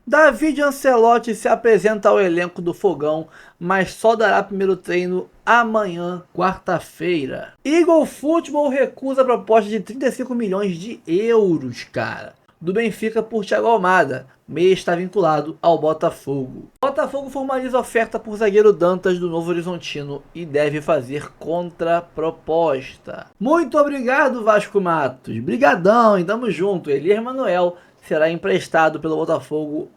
David Ancelotti se apresenta ao elenco do Fogão, mas só dará primeiro treino amanhã, quarta-feira. Eagle Football recusa a proposta de 35 milhões de euros, cara, do Benfica por Thiago Almada. Meia está vinculado ao Botafogo. Botafogo formaliza oferta por zagueiro Dantas do Novo Horizontino e deve fazer contraproposta. Muito obrigado, Vasco Matos. Brigadão, e tamo junto. Elias Manuel será emprestado pelo Botafogo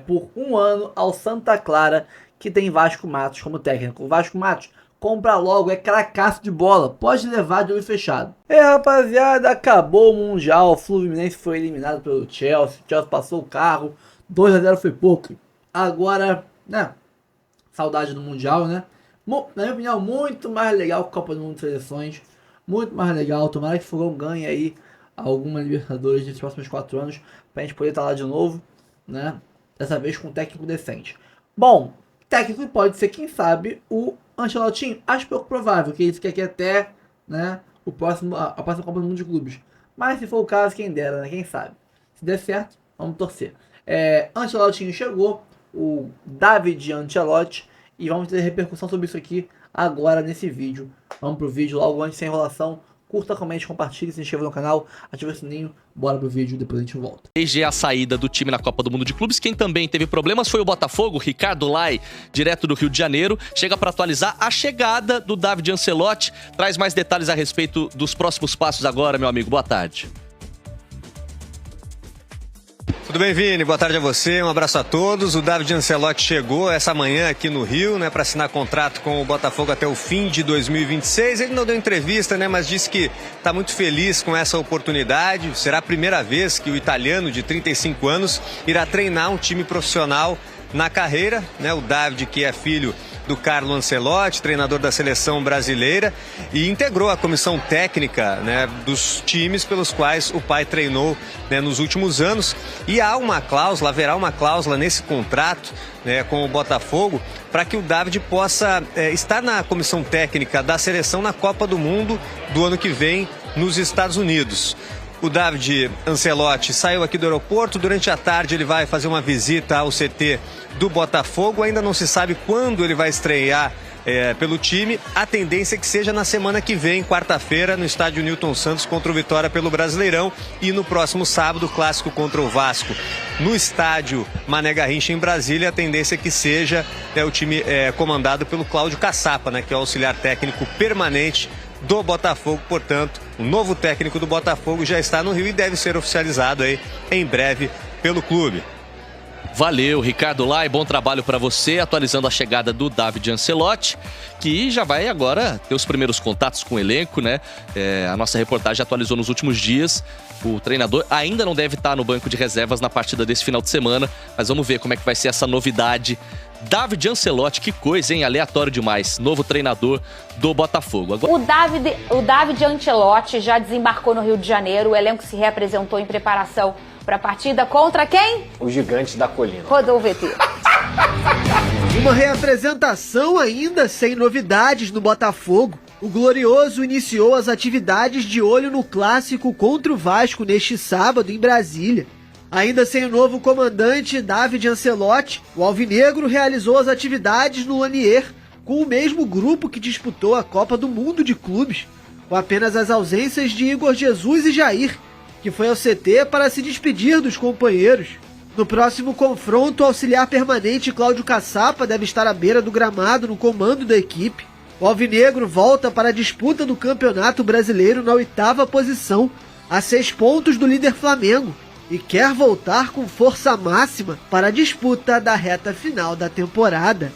por 1 ano ao Santa Clara, que tem Vasco Matos como técnico. O Vasco Matos, compra logo, é cracaço de bola, pode levar de olho fechado. Rapaziada, acabou o Mundial, o Fluminense foi eliminado pelo Chelsea, o Chelsea passou o carro, 2-0 foi pouco. Agora, né, saudade do Mundial, né? Na minha opinião, muito mais legal que a Copa do Mundo de Seleções, muito mais legal. Tomara que o Fogão ganhe aí alguma Libertadores nos próximos 4 anos, pra gente poder estar lá de novo, né? Dessa vez com um técnico decente. Bom, técnico pode ser, quem sabe, o Ancelottinho. Acho pouco provável que ele fique aqui até, né, a próxima Copa do Mundo de Clubes. Mas se for o caso, quem dera, né? Quem sabe. Se der certo, vamos torcer. Ancelottinho chegou, o David Ancelotti, e vamos ter repercussão sobre isso aqui agora nesse vídeo. Vamos pro vídeo logo antes, sem enrolação. Curta, comente, compartilhe, se inscreva no canal, ative o sininho, bora pro vídeo, depois a gente volta. Desde a saída do time na Copa do Mundo de Clubes, quem também teve problemas foi o Botafogo. Ricardo Lai, direto do Rio de Janeiro, chega para atualizar a chegada do David Ancelotti. Traz mais detalhes a respeito dos próximos passos agora, meu amigo. Boa tarde. Tudo bem, Vini? Boa tarde a você, um abraço a todos. O David Ancelotti chegou essa manhã aqui no Rio, né, para assinar contrato com o Botafogo até o fim de 2026. Ele não deu entrevista, né, mas disse que está muito feliz com essa oportunidade. Será a primeira vez que o italiano de 35 anos irá treinar um time profissional na carreira, né? O David, que é filho do Carlo Ancelotti, treinador da seleção brasileira, e integrou a comissão técnica, né, dos times pelos quais o pai treinou, né, nos últimos anos. E haverá uma cláusula nesse contrato, né, com o Botafogo, para que o David possa estar na comissão técnica da seleção na Copa do Mundo do ano que vem nos Estados Unidos. O David Ancelotti saiu aqui do aeroporto. Durante a tarde ele vai fazer uma visita ao CT do Botafogo. Ainda não se sabe quando ele vai estrear pelo time. A tendência é que seja na semana que vem, quarta-feira, no estádio Newton Santos, contra o Vitória pelo Brasileirão. E no próximo sábado, o clássico contra o Vasco no estádio Mané Garrincha, em Brasília. A tendência é que seja o time comandado pelo Cláudio Caçapa, né, que é o auxiliar técnico permanente do Botafogo. Portanto, o novo técnico do Botafogo já está no Rio e deve ser oficializado aí em breve pelo clube. Valeu, Ricardo Lai, bom trabalho para você, atualizando a chegada do David Ancelotti, que já vai agora ter os primeiros contatos com o elenco, né? A nossa reportagem atualizou nos últimos dias. O treinador ainda não deve estar no banco de reservas na partida desse final de semana, mas vamos ver como é que vai ser essa novidade. David Ancelotti, que coisa, hein? Aleatório demais. Novo treinador do Botafogo. Agora... O David Ancelotti já desembarcou no Rio de Janeiro. O elenco se reapresentou em preparação para a partida contra quem? Os Gigantes da Colina. Rodou o VT. Uma reapresentação ainda sem novidades no Botafogo. O Glorioso iniciou as atividades de olho no clássico contra o Vasco neste sábado em Brasília. Ainda sem o novo comandante David Ancelotti, o Alvinegro realizou as atividades no Lanier com o mesmo grupo que disputou a Copa do Mundo de Clubes, com apenas as ausências de Igor Jesus e Jair, que foi ao CT para se despedir dos companheiros. No próximo confronto, o auxiliar permanente Cláudio Caçapa deve estar à beira do gramado no comando da equipe. O Alvinegro volta para a disputa do Campeonato Brasileiro na 8ª posição, a 6 pontos do líder Flamengo, e quer voltar com força máxima para a disputa da reta final da temporada.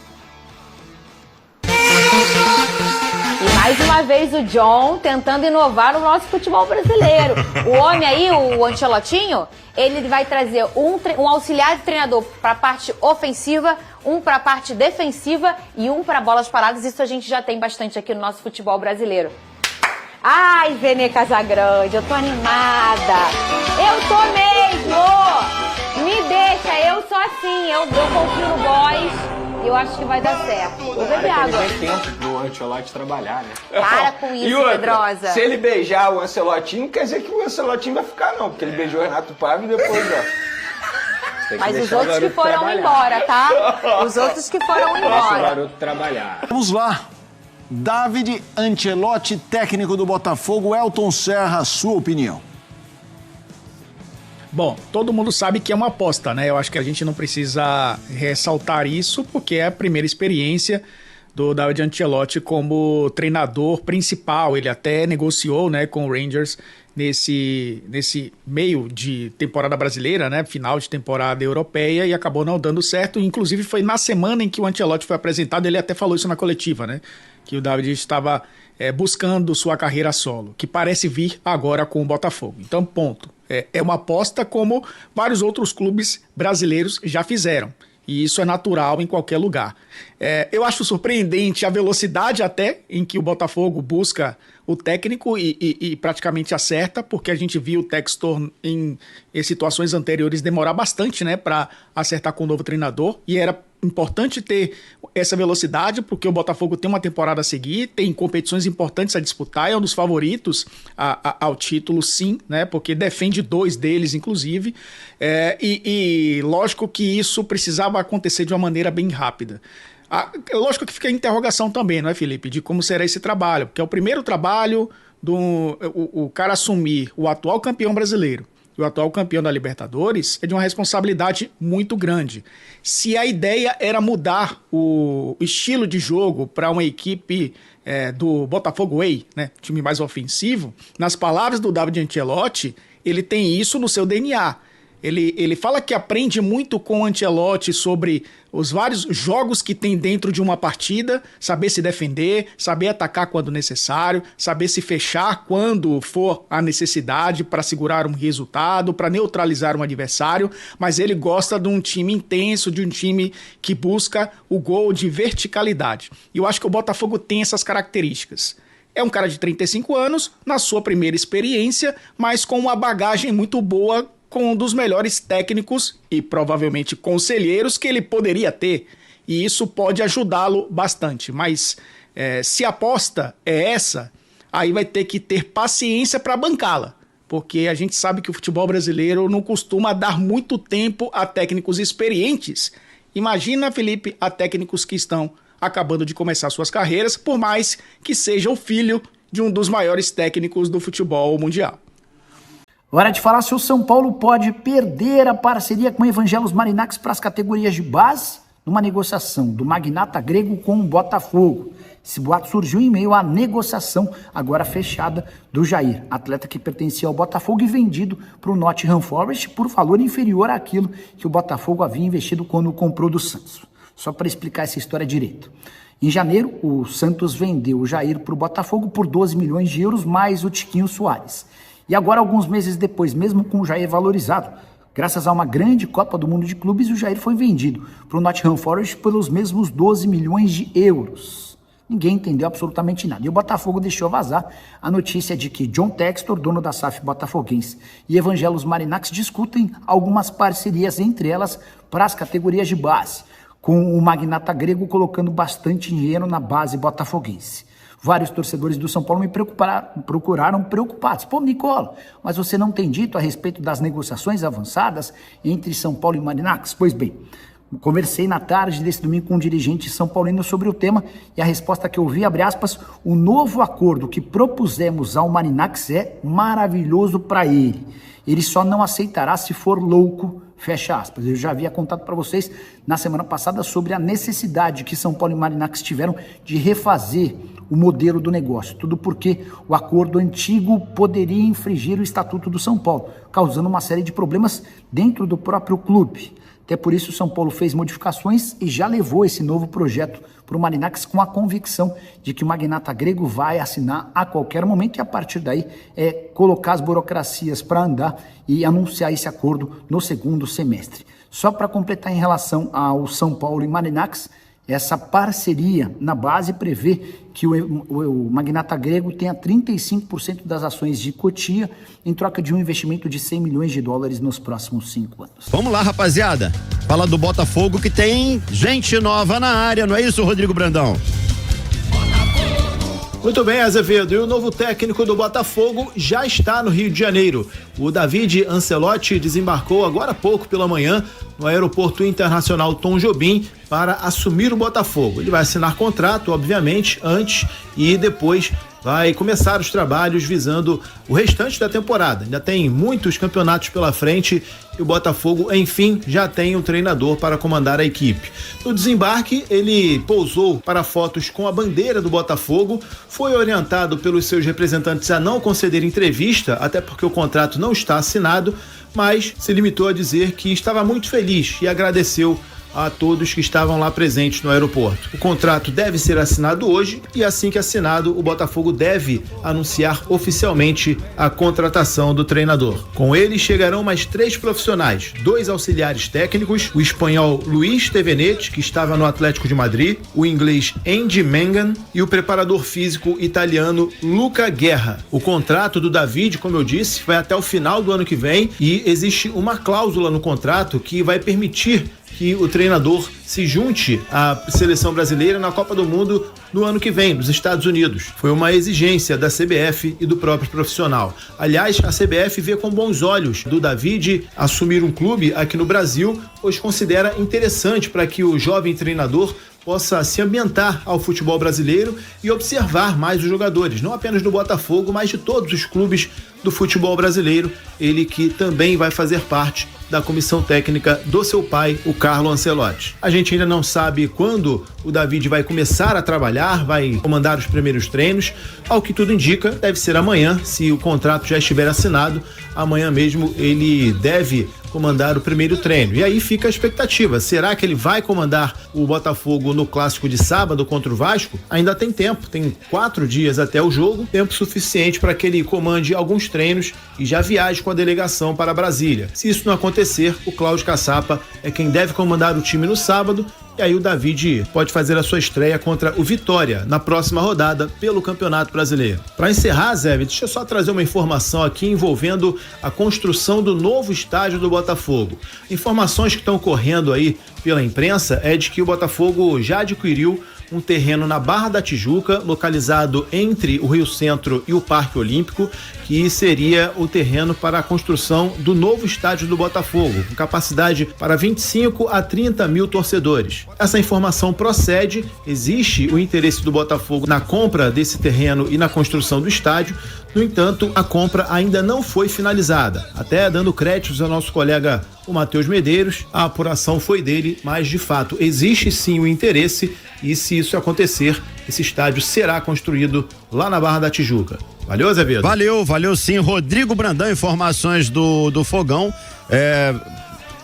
E mais uma vez o John tentando inovar no nosso futebol brasileiro. O homem aí, o Ancelottinho, ele vai trazer um auxiliar de treinador para a parte ofensiva, um para a parte defensiva e um para bolas paradas. Isso a gente já tem bastante aqui no nosso futebol brasileiro. Ai, Vene Casagrande, eu tô animada. Eu tô mesmo. Me deixa, eu sou assim. Eu confio no boys e eu acho que vai dar certo. Vou beber água. Tem tempo pro Ancelotti trabalhar, né? Para com isso, E outra, Pedrosa. se ele beijar o Ancelottinho, não quer dizer que o Ancelottinho vai ficar, não. Porque ele beijou o Renato Paiva e depois, ó. Mas os outros que foram embora, tá? Os outros que foram Deixa o embora. garoto trabalhar. Vamos lá. David Ancelotti, técnico do Botafogo. Elton Serra, sua opinião. Bom, todo mundo sabe que é uma aposta, né? Eu acho que a gente não precisa ressaltar isso, porque é a primeira experiência do David Ancelotti como treinador principal. Ele até negociou, né, com o Rangers nesse meio de temporada brasileira, né, final de temporada europeia, e acabou não dando certo. Inclusive foi na semana em que o Ancelotti foi apresentado, ele até falou isso na coletiva, né, que o David estava buscando sua carreira solo, que parece vir agora com o Botafogo. Então, ponto. É uma aposta como vários outros clubes brasileiros já fizeram. E isso é natural em qualquer lugar. Eu acho surpreendente a velocidade até em que o Botafogo busca o técnico e praticamente acerta, porque a gente viu o Textor em situações anteriores demorar bastante, né, para acertar com o novo treinador, e era importante ter essa velocidade, porque o Botafogo tem uma temporada a seguir, tem competições importantes a disputar, é um dos favoritos ao título, sim, né, porque defende 2 deles, inclusive, e lógico que isso precisava acontecer de uma maneira bem rápida. Lógico que fica a interrogação também, não é, Felipe, de como será esse trabalho, porque é o primeiro trabalho o cara assumir o atual campeão brasileiro e o atual campeão da Libertadores é de uma responsabilidade muito grande. Se a ideia era mudar o estilo de jogo para uma equipe do Botafogo Way, né, time mais ofensivo, nas palavras do David Ancelotti, ele tem isso no seu DNA. Ele fala que aprende muito com o Ancelotti sobre os vários jogos que tem dentro de uma partida, saber se defender, saber atacar quando necessário, saber se fechar quando for a necessidade para segurar um resultado, para neutralizar um adversário, mas ele gosta de um time intenso, de um time que busca o gol de verticalidade. E eu acho que o Botafogo tem essas características. É um cara de 35 anos, na sua primeira experiência, mas com uma bagagem muito boa, com um dos melhores técnicos e provavelmente conselheiros que ele poderia ter. E isso pode ajudá-lo bastante. Mas se a aposta é essa, aí vai ter que ter paciência para bancá-la. Porque a gente sabe que o futebol brasileiro não costuma dar muito tempo a técnicos experientes. Imagina, Felipe, a técnicos que estão acabando de começar suas carreiras, por mais que seja o filho de um dos maiores técnicos do futebol mundial. Hora de falar se o São Paulo pode perder a parceria com o Evangelos Marinax para as categorias de base numa negociação do magnata grego com o Botafogo. Esse boato surgiu em meio à negociação agora fechada do Jair, atleta que pertencia ao Botafogo e vendido para o Nottingham Forest por valor inferior àquilo que o Botafogo havia investido quando comprou do Santos. Só para explicar essa história direito. Em janeiro, o Santos vendeu o Jair para o Botafogo por 12 milhões de euros mais o Tiquinho Soares. E agora, alguns meses depois, mesmo com o Jair valorizado, graças a uma grande Copa do Mundo de Clubes, o Jair foi vendido para o Nottingham Forest pelos mesmos 12 milhões de euros. Ninguém entendeu absolutamente nada. E o Botafogo deixou vazar a notícia de que John Textor, dono da SAF botafoguense, e Evangelos Marinax discutem algumas parcerias, entre elas para as categorias de base, com o magnata grego colocando bastante dinheiro na base botafoguense. Vários torcedores do São Paulo me procuraram preocupados. Pô, Nicola, mas você não tem dito a respeito das negociações avançadas entre São Paulo e Marinax? Pois bem, conversei na tarde desse domingo com um dirigente são paulino sobre o tema e a resposta que eu vi, abre aspas, o novo acordo que propusemos ao Marinax é maravilhoso para ele. Ele só não aceitará se for louco, fecha aspas. Eu já havia contado para vocês na semana passada sobre a necessidade que São Paulo e Marinax tiveram de refazer o modelo do negócio. Tudo porque o acordo antigo poderia infringir o Estatuto do São Paulo, causando uma série de problemas dentro do próprio clube. Até por isso o São Paulo fez modificações e já levou esse novo projeto para o Marinax com a convicção de que o magnata grego vai assinar a qualquer momento e a partir daí colocar as burocracias para andar e anunciar esse acordo no segundo semestre. Só para completar em relação ao São Paulo e Marinax, essa parceria na base prevê que o magnata grego tenha 35% das ações de Cotia em troca de um investimento de 100 milhões de dólares nos próximos 5 anos. Vamos lá, rapaziada. Fala do Botafogo que tem gente nova na área, não é isso, Rodrigo Brandão? Muito bem, Azevedo. E o novo técnico do Botafogo já está no Rio de Janeiro. O David Ancelotti desembarcou agora há pouco pela manhã no Aeroporto Internacional Tom Jobim para assumir o Botafogo. Ele vai assinar contrato, obviamente, antes e depois vai começar os trabalhos visando o restante da temporada. Ainda tem muitos campeonatos pela frente e o Botafogo, enfim, já tem um treinador para comandar a equipe. No desembarque, ele pousou para fotos com a bandeira do Botafogo, foi orientado pelos seus representantes a não conceder entrevista, até porque o contrato não está assinado, mas se limitou a dizer que estava muito feliz e agradeceu a todos que estavam lá presentes no aeroporto. O contrato deve ser assinado hoje e assim que assinado, o Botafogo deve anunciar oficialmente a contratação do treinador. Com ele chegarão mais 3 profissionais, 2 auxiliares técnicos, o espanhol Luiz Tevenet, que estava no Atlético de Madrid, o inglês Andy Mangan e o preparador físico italiano Luca Guerra. O contrato do David, como eu disse, vai até o final do ano que vem e existe uma cláusula no contrato que vai permitir que o treinador se junte à seleção brasileira na Copa do Mundo no ano que vem, nos Estados Unidos. Foi uma exigência da CBF e do próprio profissional. Aliás, a CBF vê com bons olhos do David assumir um clube aqui no Brasil, pois considera interessante para que o jovem treinador possa se ambientar ao futebol brasileiro e observar mais os jogadores, não apenas do Botafogo, mas de todos os clubes do futebol brasileiro. Ele que também vai fazer parte da comissão técnica do seu pai, o Carlo Ancelotti. A gente ainda não sabe quando o David vai começar a trabalhar, vai comandar os primeiros treinos. Ao que tudo indica, deve ser amanhã, se o contrato já estiver assinado. Amanhã mesmo ele deve comandar o primeiro treino. E aí fica a expectativa. Será que ele vai comandar o Botafogo no clássico de sábado contra o Vasco? Ainda tem tempo, tem 4 dias até o jogo, tempo suficiente para que ele comande alguns treinos e já viaje com a delegação para Brasília. Se isso não acontecer, o Cláudio Caçapa é quem deve comandar o time no sábado. E aí o David pode fazer a sua estreia contra o Vitória na próxima rodada pelo Campeonato Brasileiro. Para encerrar, Zé, deixa eu só trazer uma informação aqui envolvendo a construção do novo estádio do Botafogo. Informações que estão correndo aí pela imprensa é de que o Botafogo já adquiriu um terreno na Barra da Tijuca, localizado entre o Rio Centro e o Parque Olímpico, que seria o terreno para a construção do novo estádio do Botafogo, com capacidade para 25 a 30 mil torcedores. Essa informação procede, existe o interesse do Botafogo na compra desse terreno e na construção do estádio. No entanto, a compra ainda não foi finalizada. Até dando créditos ao nosso colega, o Matheus Medeiros, a apuração foi dele, mas de fato existe sim o interesse e se isso acontecer, esse estádio será construído lá na Barra da Tijuca. Valeu, Zé Pedro? Valeu sim. Rodrigo Brandão, informações do Fogão.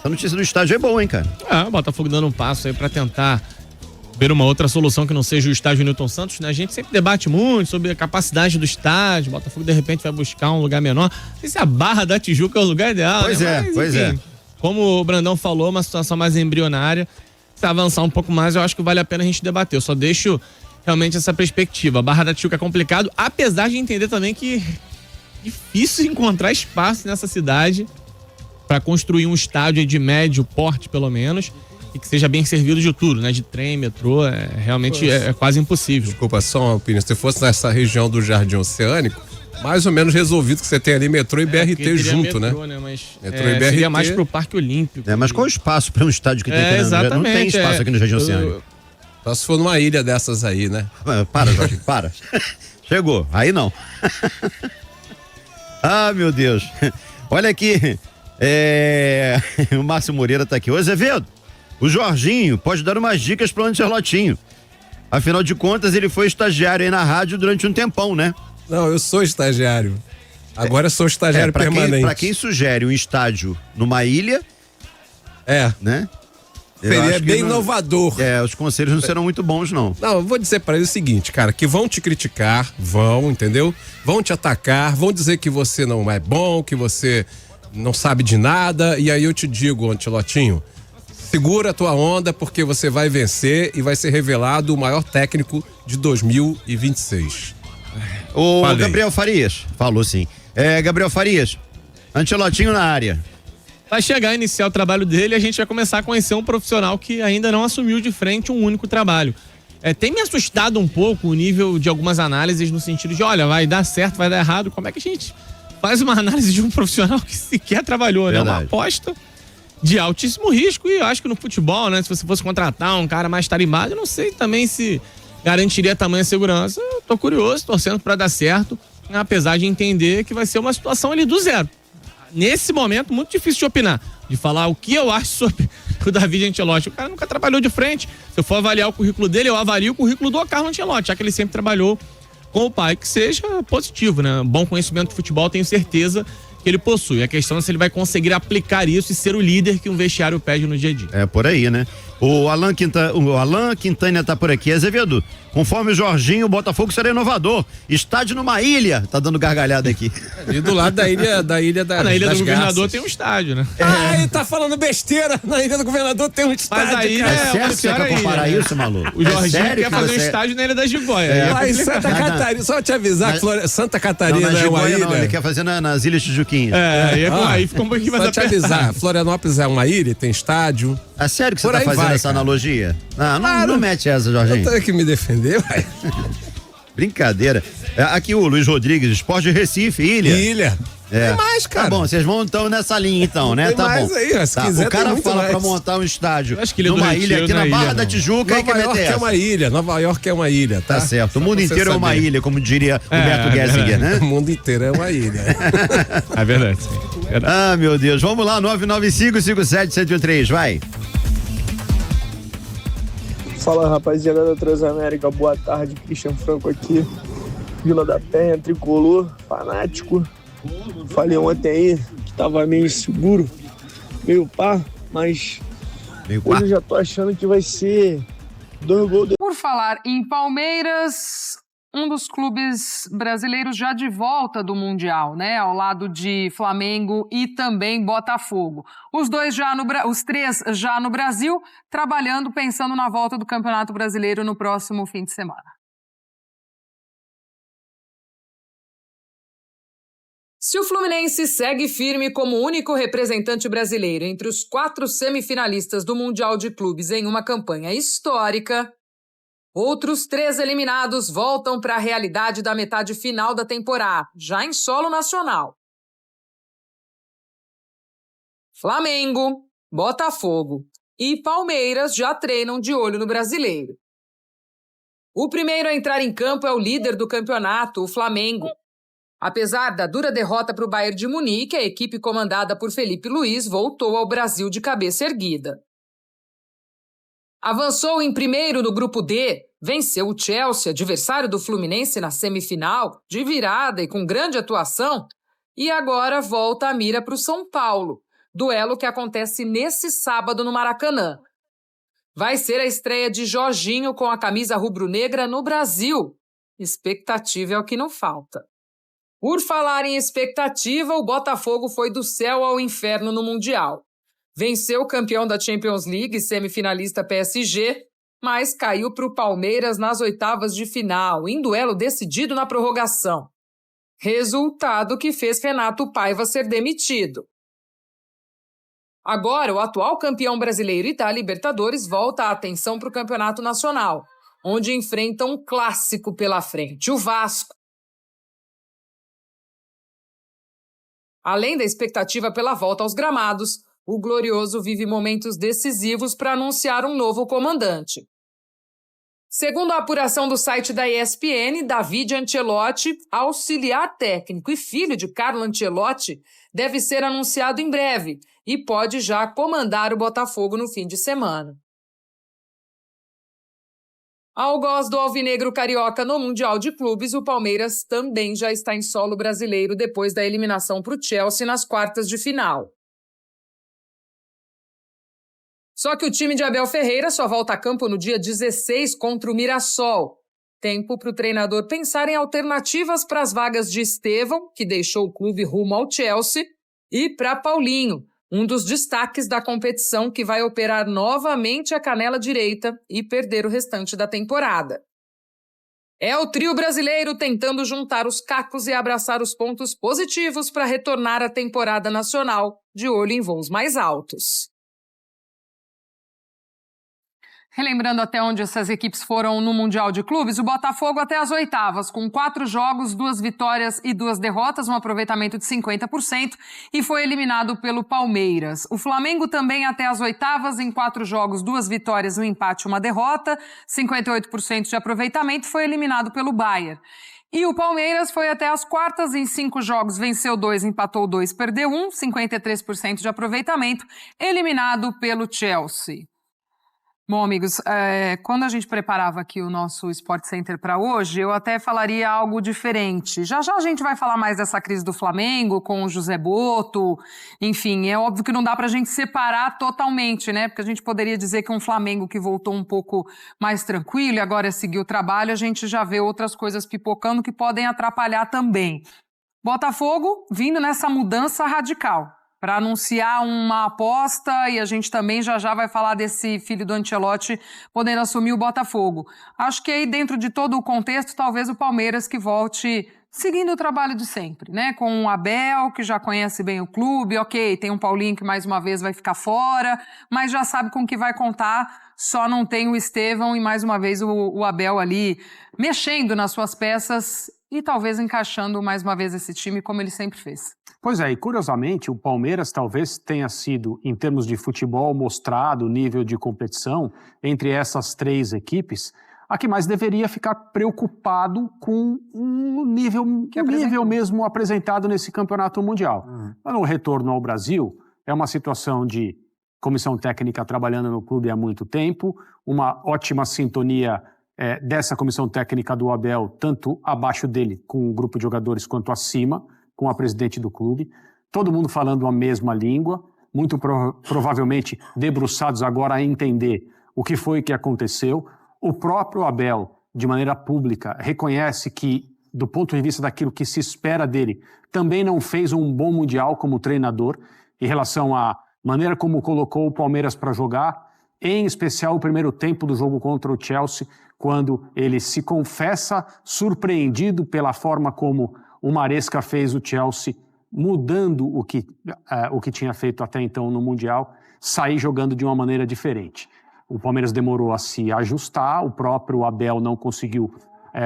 A notícia do estádio é boa, hein, cara? O Botafogo dando um passo aí pra tentar ver uma outra solução que não seja o estádio Newton Santos, né? A gente sempre debate muito sobre a capacidade do estádio. O Botafogo de repente vai buscar um lugar menor. Não sei se a Barra da Tijuca é o lugar ideal. Pois né? Pois é. Como o Brandão falou, uma situação mais embrionária. Se avançar um pouco mais, eu acho que vale a pena a gente debater. Eu só deixo realmente essa perspectiva. A Barra da Tijuca é complicado, apesar de entender também que é difícil encontrar espaço nessa cidade para construir um estádio de médio porte, pelo menos, e que seja bem servido de tudo, né? De trem, metrô, realmente é quase impossível. Desculpa, só uma opinião. Se fosse nessa região do Jardim Oceânico, mais ou menos resolvido que você tem ali metrô e BRT junto, metrô, né? Mas metrô e BRT. Seria mais pro Parque Olímpico. Mas qual o espaço para um estádio que tem aqui? Exatamente. Não tem espaço aqui no Jardim Oceânico. Só se for numa ilha dessas aí, né? Para, Jorge, para. Chegou, aí não. Ah, meu Deus. Olha aqui, o Márcio Moreira tá aqui. Ô, Azevedo, o Jorginho pode dar umas dicas pro Ancelotinho. Afinal de contas, ele foi estagiário aí na rádio durante um tempão, né? Não, eu sou estagiário. Agora eu sou estagiário permanente. Pra quem sugere um estádio numa ilha, né? Seria bem inovador. Os conselhos não serão muito bons, não. Não, eu vou dizer pra ele o seguinte, cara, que vão te criticar, entendeu? Vão te atacar, vão dizer que você não é bom, que você não sabe de nada, e aí eu te digo, Ancelotinho, segura a tua onda, porque você vai vencer e vai ser revelado o maior técnico de 2026. O Gabriel Farias, falou sim. Gabriel Farias, Ancelotinho na área. Vai chegar a iniciar o trabalho dele e a gente vai começar a conhecer um profissional que ainda não assumiu de frente um único trabalho. Tem me assustado um pouco o nível de algumas análises no sentido de, olha, vai dar certo, vai dar errado, como é que a gente faz uma análise de um profissional que sequer trabalhou, né? Uma aposta de altíssimo risco, e eu acho que no futebol, né? Se você fosse contratar um cara mais tarimbado, eu não sei também se garantiria tamanha segurança. Eu tô curioso, torcendo para dar certo, apesar de entender que vai ser uma situação ali do zero. Nesse momento, muito difícil de opinar, de falar o que eu acho sobre o David Ancelotti. O cara nunca trabalhou de frente. Se eu for avaliar o currículo dele, eu avalio o currículo do Carlo Ancelotti, já que ele sempre trabalhou com o pai, que seja positivo, né? Bom conhecimento de futebol, tenho certeza que ele possui. A questão é se ele vai conseguir aplicar isso e ser o líder que um vestiário pede no dia a dia. É por aí, né? O Alan Quintana tá por aqui. Azevedo, conforme o Jorginho, o Botafogo será inovador. Estádio numa ilha. Tá dando gargalhada aqui. E do lado da ilha Na ilha do governador tem um estádio, né? Ele tá falando besteira. Na ilha do governador tem um estádio. Mas aí, é sério que você quer comparar isso, maluco? O Jorginho quer fazer um estádio na ilha da Jiboia. Lá em Santa Catarina, só te avisar que Santa Catarina é uma ilha. Não, ele quer fazer nas Ilhas Tijuquinha. Aí fica um pouquinho mais apertado. Só te avisar, Florianópolis é uma ilha, tem estádio. É sério que você tá fazendo essa analogia? Não mete essa, Jorginho. Eu tenho que me defender, vai. Brincadeira. Aqui o Luiz Rodrigues, Esporte Recife, ilha. Tem mais, cara. Tá bom, vocês vão então nessa linha então, né? Tem tá mais bom. Aí, se quiser, o cara fala mais. pra montar um estádio que numa ilha aqui na Barra da Tijuca. Nova York é uma ilha, Nova York é uma ilha, tá? Tá certo, o mundo inteiro é uma ilha, como diria Humberto Gessinger, né? O mundo inteiro é uma ilha. É verdade. Ah, meu Deus, vamos lá, 99557-103, vai. Fala, rapaziada da Transamérica, boa tarde, Christian Franco aqui, Vila da Penha, tricolor, fanático. Falei ontem aí que tava meio inseguro, meio pá, mas hoje eu já tô achando que vai ser 2 gols. Por falar em Palmeiras, um dos clubes brasileiros já de volta do Mundial, né? Ao lado de Flamengo e também Botafogo. Os três já no Brasil, trabalhando, pensando na volta do Campeonato Brasileiro no próximo fim de semana. Se o Fluminense segue firme como único representante brasileiro entre os 4 semifinalistas do Mundial de Clubes em uma campanha histórica, outros 3 eliminados voltam para a realidade da metade final da temporada, já em solo nacional. Flamengo, Botafogo e Palmeiras já treinam de olho no brasileiro. O primeiro a entrar em campo é o líder do campeonato, o Flamengo. Apesar da dura derrota para o Bayern de Munique, a equipe comandada por Felipe Luiz voltou ao Brasil de cabeça erguida. Avançou em primeiro no grupo D, venceu o Chelsea, adversário do Fluminense na semifinal, de virada e com grande atuação, e agora volta a mira para o São Paulo, duelo que acontece nesse sábado no Maracanã. Vai ser a estreia de Jorginho com a camisa rubro-negra no Brasil. Expectativa é o que não falta. Por falar em expectativa, o Botafogo foi do céu ao inferno no Mundial. Venceu o campeão da Champions League, semifinalista PSG, mas caiu para o Palmeiras nas oitavas de final, em duelo decidido na prorrogação. Resultado que fez Renato Paiva ser demitido. Agora, o atual campeão brasileiro e da Libertadores volta a atenção para o Campeonato Nacional, onde enfrenta um clássico pela frente, o Vasco. Além da expectativa pela volta aos gramados, o Glorioso vive momentos decisivos para anunciar um novo comandante. Segundo a apuração do site da ESPN, David Ancelotti, auxiliar técnico e filho de Carlo Ancelotti, deve ser anunciado em breve e pode já comandar o Botafogo no fim de semana. Algoz do alvinegro carioca no Mundial de Clubes, o Palmeiras também já está em solo brasileiro depois da eliminação para o Chelsea nas quartas de final. Só que o time de Abel Ferreira só volta a campo no dia 16 contra o Mirassol. Tempo para o treinador pensar em alternativas para as vagas de Estevão, que deixou o clube rumo ao Chelsea, e para Paulinho, um dos destaques da competição que vai operar novamente a canela direita e perder o restante da temporada. É o trio brasileiro tentando juntar os cacos e abraçar os pontos positivos para retornar à temporada nacional, de olho em voos mais altos. Relembrando até onde essas equipes foram no Mundial de Clubes, o Botafogo até as oitavas, com 4 jogos, 2 vitórias e 2 derrotas, um aproveitamento de 50%, e foi eliminado pelo Palmeiras. O Flamengo também até as oitavas, em 4 jogos, 2 vitórias, 1 empate e 1 derrota, 58% de aproveitamento, foi eliminado pelo Bayern. E o Palmeiras foi até as quartas, em 5 jogos, venceu 2, empatou 2, perdeu 1, 53% de aproveitamento, eliminado pelo Chelsea. Bom, amigos, quando a gente preparava aqui o nosso Sport Center para hoje, eu até falaria algo diferente. Já já a gente vai falar mais dessa crise do Flamengo com o José Botto. Enfim, é óbvio que não dá para a gente separar totalmente, né? Porque a gente poderia dizer que um Flamengo que voltou um pouco mais tranquilo e agora seguiu o trabalho, a gente já vê outras coisas pipocando que podem atrapalhar também. Botafogo vindo nessa mudança radical para anunciar uma aposta, e a gente também já vai falar desse filho do Ancelotti podendo assumir o Botafogo. Acho que aí dentro de todo o contexto, talvez o Palmeiras que volte seguindo o trabalho de sempre, né? Com o Abel, que já conhece bem o clube, ok, tem um Paulinho que mais uma vez vai ficar fora, mas já sabe com o que vai contar, só não tem o Estevão e mais uma vez o Abel ali mexendo nas suas peças e talvez encaixando mais uma vez esse time como ele sempre fez. Pois é, e curiosamente o Palmeiras talvez tenha sido, em termos de futebol mostrado, nível de competição, entre essas 3 equipes, a que mais deveria ficar preocupado com o nível mesmo apresentado nesse campeonato mundial. No retorno ao Brasil, é uma situação de comissão técnica trabalhando no clube há muito tempo, uma ótima sintonia dessa comissão técnica do Abel, tanto abaixo dele, com o grupo de jogadores, quanto acima, com a presidente do clube, todo mundo falando a mesma língua, muito provavelmente debruçados agora a entender o que foi que aconteceu. O próprio Abel, de maneira pública, reconhece que, do ponto de vista daquilo que se espera dele, também não fez um bom Mundial como treinador, em relação à maneira como colocou o Palmeiras para jogar, em especial o primeiro tempo do jogo contra o Chelsea, quando ele se confessa surpreendido pela forma como o Maresca fez o Chelsea, mudando o que tinha feito até então no Mundial, sair jogando de uma maneira diferente. O Palmeiras demorou a se ajustar, o próprio Abel não conseguiu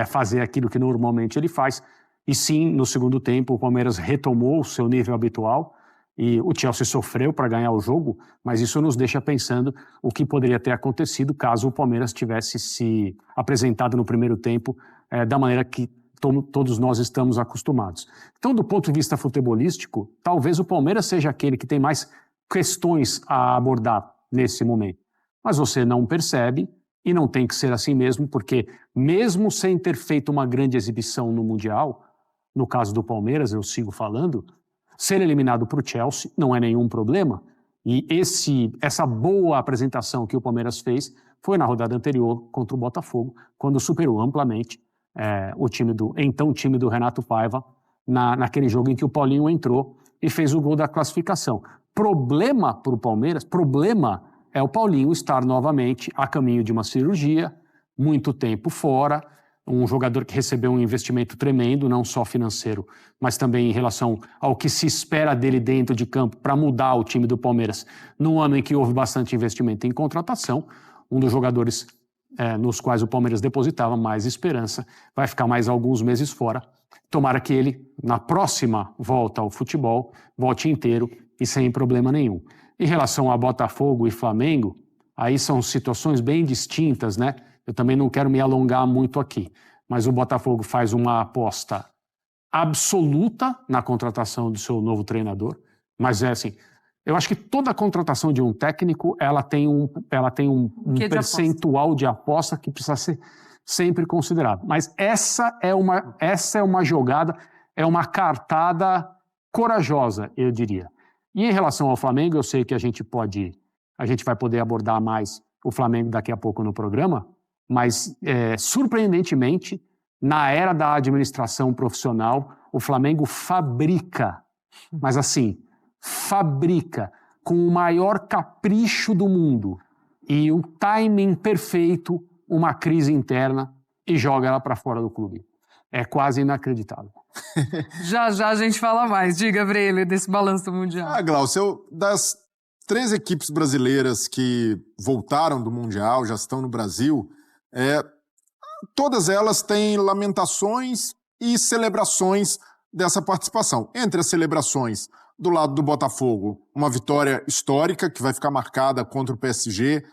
fazer aquilo que normalmente ele faz, e sim, no segundo tempo, o Palmeiras retomou o seu nível habitual, e o Chelsea sofreu para ganhar o jogo, mas isso nos deixa pensando o que poderia ter acontecido caso o Palmeiras tivesse se apresentado no primeiro tempo da maneira que todos nós estamos acostumados. Então, do ponto de vista futebolístico, talvez o Palmeiras seja aquele que tem mais questões a abordar nesse momento. Mas você não percebe, e não tem que ser assim mesmo, porque mesmo sem ter feito uma grande exibição no Mundial, no caso do Palmeiras, eu sigo falando, ser eliminado para o Chelsea não é nenhum problema. E essa boa apresentação que o Palmeiras fez foi na rodada anterior contra o Botafogo, quando superou amplamente o time do Renato Paiva, naquele jogo em que o Paulinho entrou e fez o gol da classificação. Problema para o Palmeiras, é o Paulinho estar novamente a caminho de uma cirurgia, muito tempo fora, um jogador que recebeu um investimento tremendo, não só financeiro, mas também em relação ao que se espera dele dentro de campo para mudar o time do Palmeiras, num ano em que houve bastante investimento em contratação. Um dos jogadores nos quais o Palmeiras depositava mais esperança vai ficar mais alguns meses fora. Tomara que ele, na próxima volta ao futebol, volte inteiro e sem problema nenhum. Em relação a Botafogo e Flamengo, aí são situações bem distintas, né? Eu também não quero me alongar muito aqui, mas o Botafogo faz uma aposta absoluta na contratação do seu novo treinador, mas assim, eu acho que toda contratação de um técnico, ela tem um percentual de aposta que precisa ser sempre considerado. Mas essa é uma jogada, é uma cartada corajosa, eu diria. E em relação ao Flamengo, eu sei que a gente vai poder abordar mais o Flamengo daqui a pouco no programa, mas surpreendentemente, na era da administração profissional, o Flamengo fabrica, mas assim, fabrica com o maior capricho do mundo e o timing perfeito uma crise interna e joga ela para fora do clube. É quase inacreditável. Já a gente fala mais. Diga, Breyle, desse balanço do Mundial. Glaucio, das 3 equipes brasileiras que voltaram do Mundial, já estão no Brasil, todas elas têm lamentações e celebrações dessa participação. Entre as celebrações, do lado do Botafogo, uma vitória histórica que vai ficar marcada contra o PSG.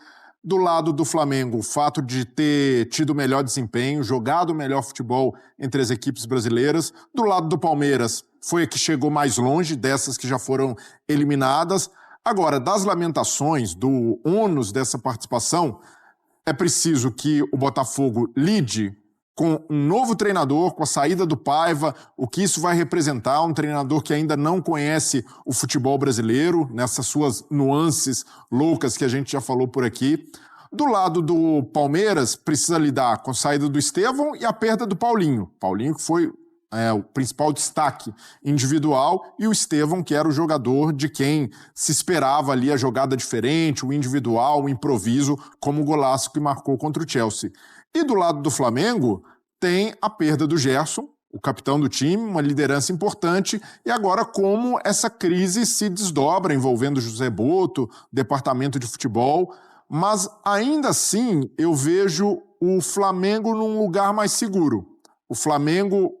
Do lado do Flamengo, o fato de ter tido o melhor desempenho, jogado o melhor futebol entre as equipes brasileiras. Do lado do Palmeiras, foi a que chegou mais longe dessas que já foram eliminadas. Agora, das lamentações, do ônus dessa participação, é preciso que o Botafogo lide com um novo treinador, com a saída do Paiva, o que isso vai representar, um treinador que ainda não conhece o futebol brasileiro, nessas suas nuances loucas que a gente já falou por aqui. Do lado do Palmeiras, precisa lidar com a saída do Estevão e a perda do Paulinho. Paulinho que foi o principal destaque individual, e o Estevão, que era o jogador de quem se esperava ali a jogada diferente, o individual, o improviso, como o golaço que marcou contra o Chelsea. E do lado do Flamengo, tem a perda do Gerson, o capitão do time, uma liderança importante, e agora como essa crise se desdobra envolvendo o José Boto, departamento de futebol, mas ainda assim eu vejo o Flamengo num lugar mais seguro. O Flamengo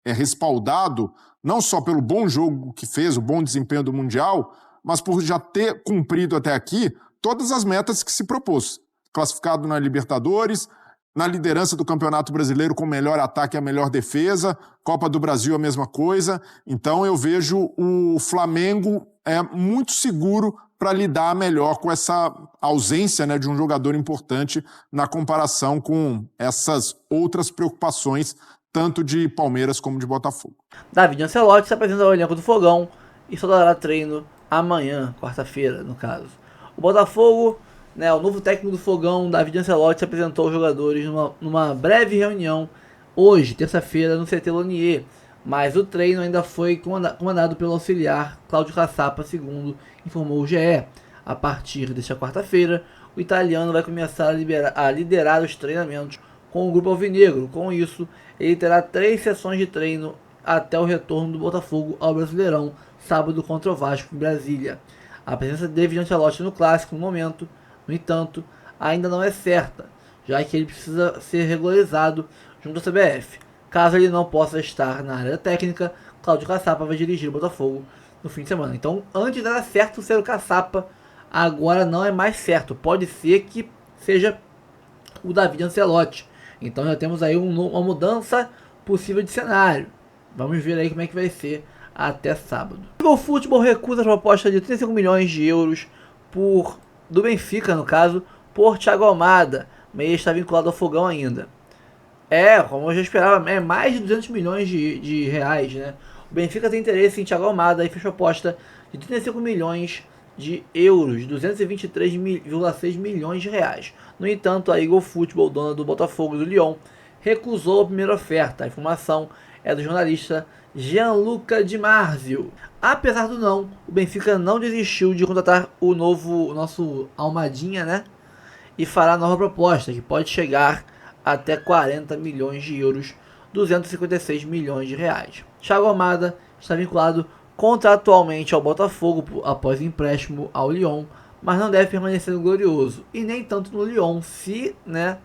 é respaldado não só pelo bom jogo que fez, o bom desempenho do Mundial, mas por já ter cumprido até aqui todas as metas que se propôs. Classificado na Libertadores, na liderança do Campeonato Brasileiro com o melhor ataque e a melhor defesa, Copa do Brasil a mesma coisa. Então eu vejo o Flamengo muito seguro para lidar melhor com essa ausência, né, de um jogador importante na comparação com essas outras preocupações, tanto de Palmeiras como de Botafogo. David Ancelotti se apresenta ao elenco do Fogão e só dará treino amanhã, quarta-feira, no caso. O Botafogo, né, o novo técnico do Fogão, David Ancelotti, se apresentou aos jogadores numa breve reunião hoje, terça-feira, no CT Lonier, mas o treino ainda foi comandado pelo auxiliar Cláudio Caçapa, segundo informou o GE. A partir desta quarta-feira, o italiano vai começar a liderar os treinamentos com o grupo alvinegro. Com isso, ele terá 3 sessões de treino até o retorno do Botafogo ao Brasileirão, sábado contra o Vasco em Brasília. A presença de David Ancelotti no clássico, no momento, no entanto, ainda não é certa, já que ele precisa ser regularizado junto à CBF. Caso ele não possa estar na área técnica, Cláudio Caçapa vai dirigir o Botafogo no fim de semana. Então, antes era certo ser o Caçapa, agora não é mais certo. Pode ser que seja o David Ancelotti. Então já temos aí uma mudança possível de cenário. Vamos ver aí como é que vai ser até sábado. O Futebol recusa a proposta de 35 milhões de euros do Benfica, no caso, por Thiago Almada. Meia está vinculado ao Fogão ainda. Como eu já esperava, é mais de 200 milhões de reais, né? O Benfica tem interesse em Thiago Almada e fez proposta de 35 milhões de euros, 223,6 milhões de reais. No entanto, a Eagle Football, dona do Botafogo e do Lyon, recusou a primeira oferta. A informação é do jornalista Gianluca Di Marzio. Apesar do não, o Benfica não desistiu de contratar o nosso Almadinha, né? E fará nova proposta, que pode chegar até 40 milhões de euros, 256 milhões de reais. Thiago Almada está vinculado contratualmente ao Botafogo após empréstimo ao Lyon, mas não deve permanecer no Glorioso, e nem tanto no Lyon, se, né,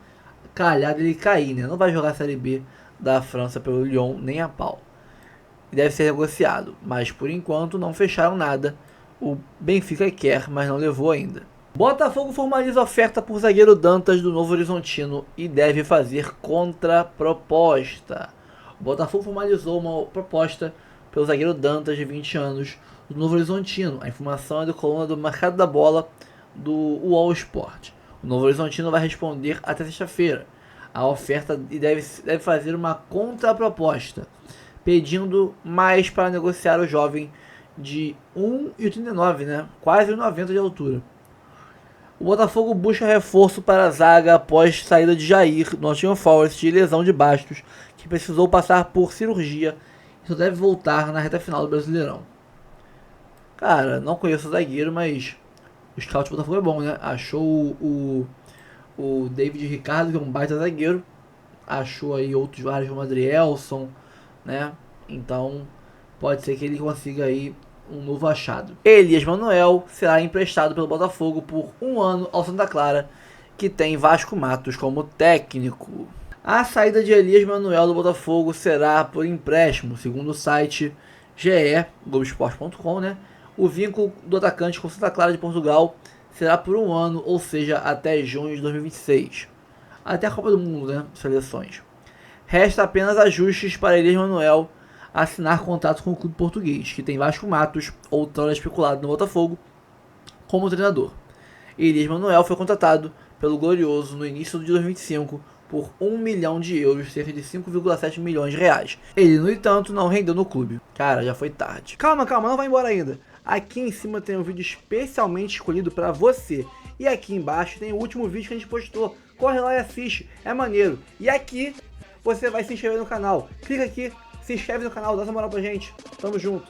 calhar dele cair, né? Não vai jogar a Série B da França pelo Lyon nem a pau. Deve ser negociado, mas por enquanto não fecharam nada. O Benfica quer, mas não levou ainda. Botafogo formaliza oferta por zagueiro Dantas do Novo Horizontino e deve fazer contraproposta. O Botafogo formalizou uma proposta pelo zagueiro Dantas, de 20 anos, do Novo Horizontino. A informação é do coluna do Mercado da Bola do UOL Sport. O Novo Horizontino vai responder até sexta-feira a oferta e deve fazer uma contraproposta, pedindo mais para negociar o jovem de 1,89, né? Quase 1,90 de altura. O Botafogo busca reforço para a zaga após saída de Jair, do Nottingham Forest, de lesão de bastos, que precisou passar por cirurgia e só deve voltar na reta final do Brasileirão. Cara, não conheço o zagueiro, mas o scout do Botafogo é bom, né? Achou o David Ricardo, que é um baita zagueiro. Achou aí outros vários, como Adrielson, né? Então, pode ser que ele consiga aí um novo achado. Elias Manuel será emprestado pelo Botafogo por 1 ano ao Santa Clara, que tem Vasco Matos como técnico. A saída de Elias Manuel do Botafogo será por empréstimo, segundo o site GE, Globoesporte.com, né? O vínculo do atacante com Santa Clara de Portugal será por 1 ano, ou seja, até junho de 2026. Até a Copa do Mundo, né? Seleções. Resta apenas ajustes para Elias Manuel assinar contrato com o clube português, que tem Vasco Matos, outrora especulado no Botafogo, como treinador. Elias Manuel foi contratado pelo Glorioso no início de 2025 por 1 milhão de euros, cerca de 5,7 milhões de reais. Ele, no entanto, não rendeu no clube. Cara, já foi tarde. Calma, não vai embora ainda. Aqui em cima tem um vídeo especialmente escolhido para você. E aqui embaixo tem o último vídeo que a gente postou. Corre lá e assiste, é maneiro. E aqui você vai se inscrever no canal. Clica aqui, se inscreve no canal, dá essa moral pra gente. Tamo junto.